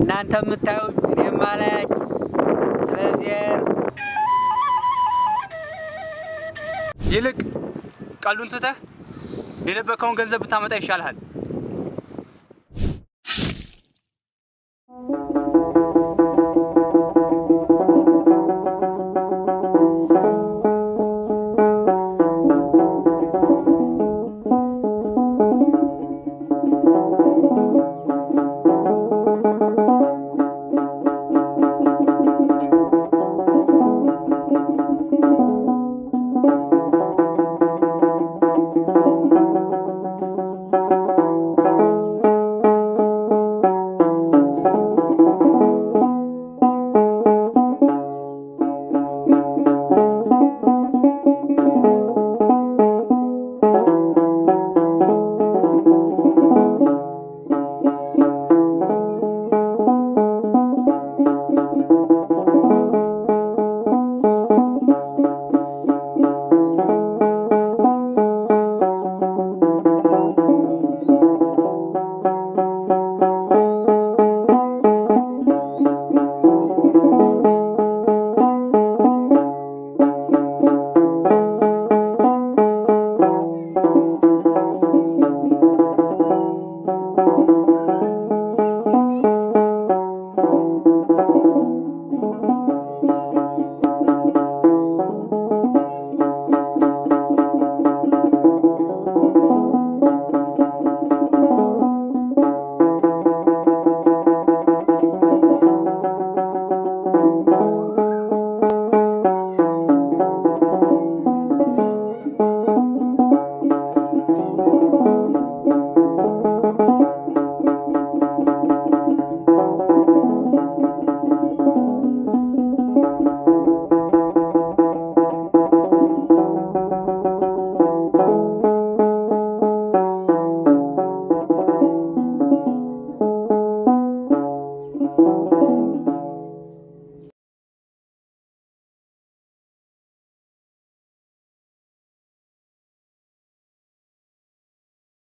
እናንተ የምታዩት እኔም አላያችሁ። ስለዚህ ይልቅ ቀሉን ትተህ የደበቀውን ገንዘብ ብታመጣ ይሻልሃል።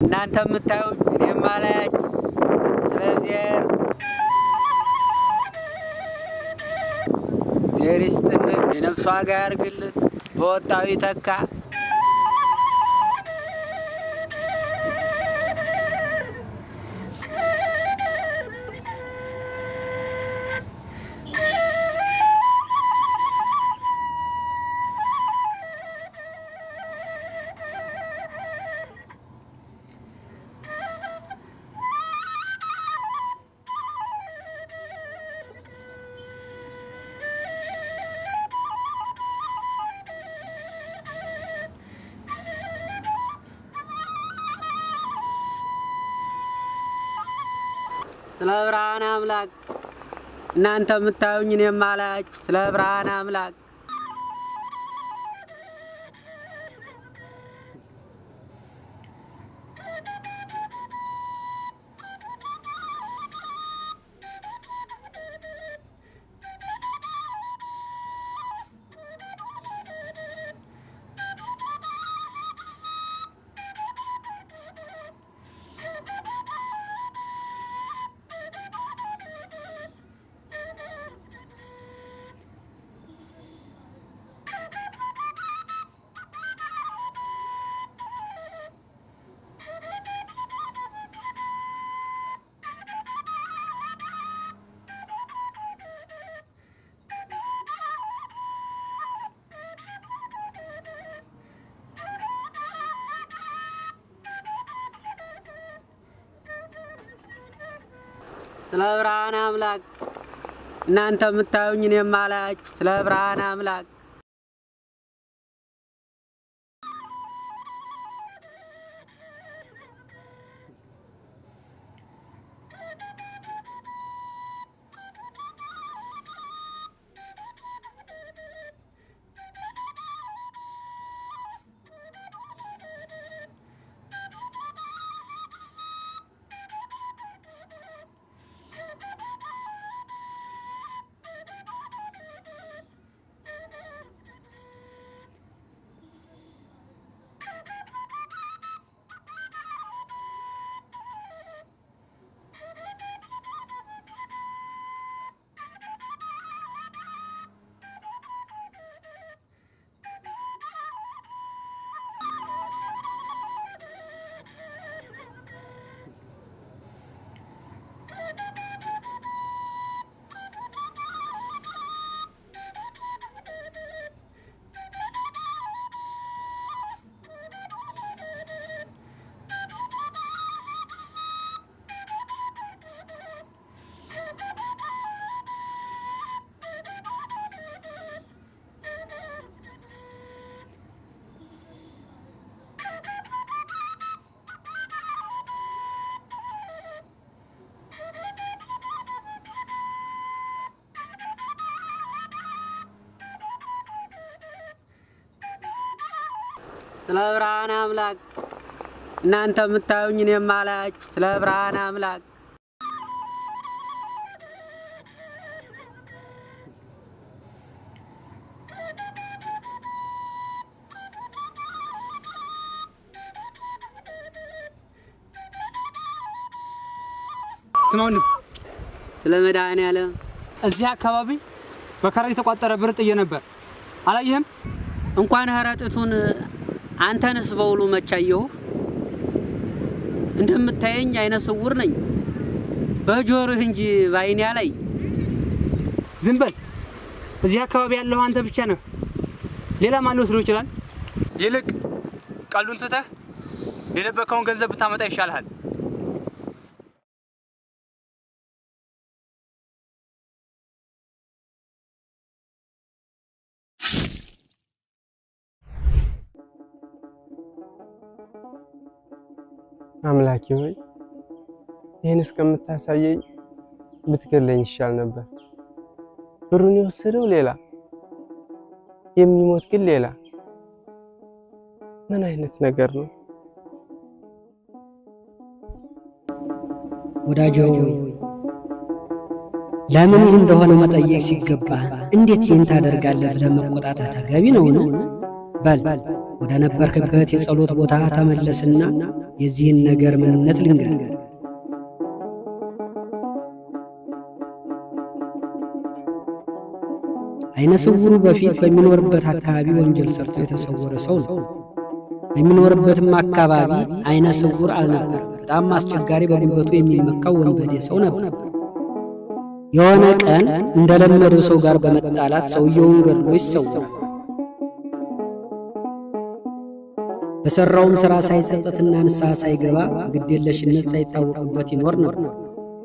እናንተ የምታዩት እኔም አላያችሁ። ስለዚህ እግዚአብሔር ይስጥልን፣ የነፍስ ዋጋ ያርግልን፣ በወጣው ይተካ። ስለ ብርሃን አምላክ እናንተ የምታዩኝ እኔም አላያችሁ። ስለ ብርሃን አምላክ ስለ ብርሃን አምላክ እናንተ የምታዩኝ እኔም አላያችሁ። ስለ ብርሃን አምላክ ስለ ብርሃን አምላክ እናንተ የምታዩኝ እኔ የማላያችሁ ስለ ብርሃን አምላክ ስማውን ስለ መድኃኒዓለም እዚህ አካባቢ በከረጢት የተቋጠረ ብር ጥዬ ነበር አላየህም? እንኳን ከረጢቱን አንተንስ በውሉ መቻየሁ እንደምታየኝ አይነ ስውር ነኝ በጆሮህ እንጂ ባይኔ ላይ ዝም በል። እዚህ አካባቢ ያለው አንተ ብቻ ነህ። ሌላ ማን ሊወስደው ይችላል? ይልቅ ቀልዱን ትተህ የደበቀውን ገንዘብ ብታመጣ ይሻልሃል። አምላኬ ሆይ ይሄን እስከምታሳየኝ ብትገለኝ ይሻል ነበር። ብሩን የወሰደው ሌላ የሚሞት ግን ሌላ። ምን አይነት ነገር ነው? ወዳጆ ለምን እንደሆነ መጠየቅ ሲገባ እንዴት ይህን ታደርጋለህ ብለህ መቆጣት ተገቢ ነው? በል ወደ ነበርክበት የጸሎት ቦታ ተመለስና የዚህን ነገር ምንነት ልንገር። አይነ ስውሩ በፊት በሚኖርበት አካባቢ ወንጀል ሰርቶ የተሰወረ ሰው ነው። በሚኖርበትም አካባቢ አይነ ስውር አልነበረም። በጣም አስቸጋሪ በጉልበቱ የሚመካው ወንበዴ ሰው ነበር። የሆነ ቀን እንደለመደው ሰው ጋር በመጣላት ሰውየውን ገድሎ ይሰወራል። በሰራውም ሥራ ሳይጸጸትና ንስሐ ሳይገባ በግዴለሽነት ሳይታወቅበት ይኖር ነበር።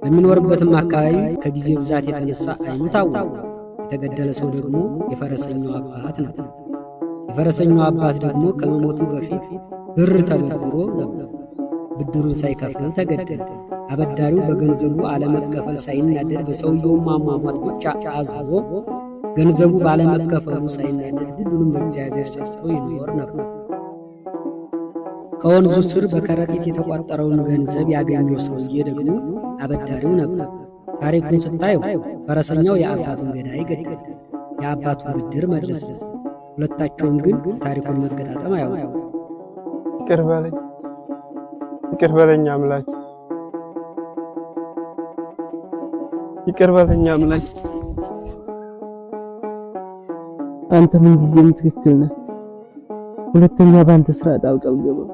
በሚኖርበትም አካባቢ ከጊዜ ብዛት የተነሳ አይኑ ታወረ። የተገደለ ሰው ደግሞ የፈረሰኛው አባት ነበር። የፈረሰኛው አባት ደግሞ ከመሞቱ በፊት ብር ተበድሮ ነበር። ብድሩን ሳይከፍል ተገደለ። አበዳሪው በገንዘቡ አለመከፈል ሳይናደድ በሰውየው ማሟሟት ብቻ አዝቦ ገንዘቡ ባለመከፈሉ ሳይናደድ ሁሉንም ለእግዚአብሔር ሰጥቶ ይኖር ነበር። ከወንዙ ስር በከረጢት የተቋጠረውን ገንዘብ ያገኘው ሰውዬ ደግሞ አበዳሪው ነበር። ታሪኩን ስታየው ፈረሰኛው የአባቱን ገዳይ ገደለ፣ የአባቱን ብድር መለሰ። ሁለታቸውም ግን ታሪኩን መገጣጠም አያውቁም። ይቅር በለኝ አምላክ፣ ይቅር በለኝ አምላክ። አንተ ምን ጊዜም ትክክል ነህ። ሁለተኛ ባንተ ስራ ጣልቃ አልገባም።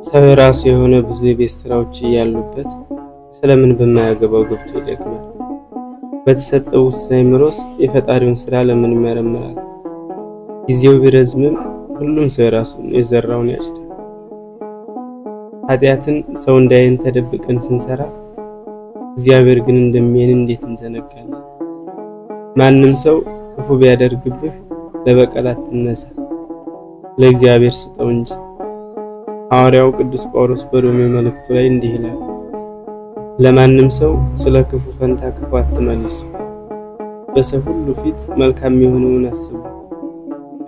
ሰው ራሱ የሆነ ብዙ የቤት ስራዎች ያሉበት ስለምን በማያገባው ገብቶ ይደክማል? በተሰጠው ውስን አእምሮስ የፈጣሪውን ስራ ለምን ይመረምራል? ጊዜው ቢረዝምም ሁሉም ሰው ራሱን የዘራውን ያጭዳል። ኃጢአትን ሰው እንዳይን ተደብቀን ስንሰራ እግዚአብሔር ግን እንደሚያየን እንዴት እንዘነጋለን? ማንም ሰው ክፉ ቢያደርግብህ ለበቀል አትነሳ፣ ለእግዚአብሔር ስጠው እንጂ። ሐዋርያው ቅዱስ ጳውሎስ በሮሜ መልእክቱ ላይ እንዲህ ይላል፣ ለማንም ሰው ስለ ክፉ ፈንታ ክፉ አትመልሱ፣ በሰው ሁሉ ፊት መልካም የሆነውን አስቡ።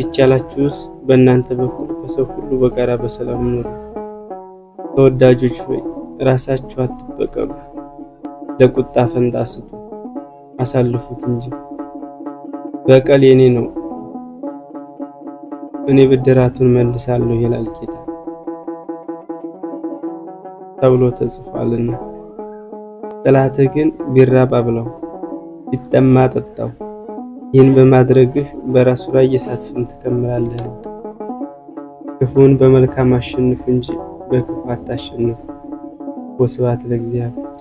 ይቻላችሁስ በእናንተ በኩል ከሰው ሁሉ በጋራ በሰላም ኑሩ። ተወዳጆች ሆይ ራሳችሁ አትበቀሉ፣ ለቁጣ ፈንታ ስጡ፣ አሳልፉት እንጂ። በቀል የኔ ነው፣ እኔ ብድራቱን መልሳለሁ ይላል ጌታ ተብሎ ተጽፏልና። ጠላትህ ግን ቢራብ አብላው፣ ቢጠማ አጠጣው። ይህን በማድረግህ በራሱ ላይ የእሳት ፍም ትከምራለህ። ክፉን በመልካም አሸንፍ እንጂ በክፉ አታሸንፍ። ወስብሐት ለእግዚአብሔር።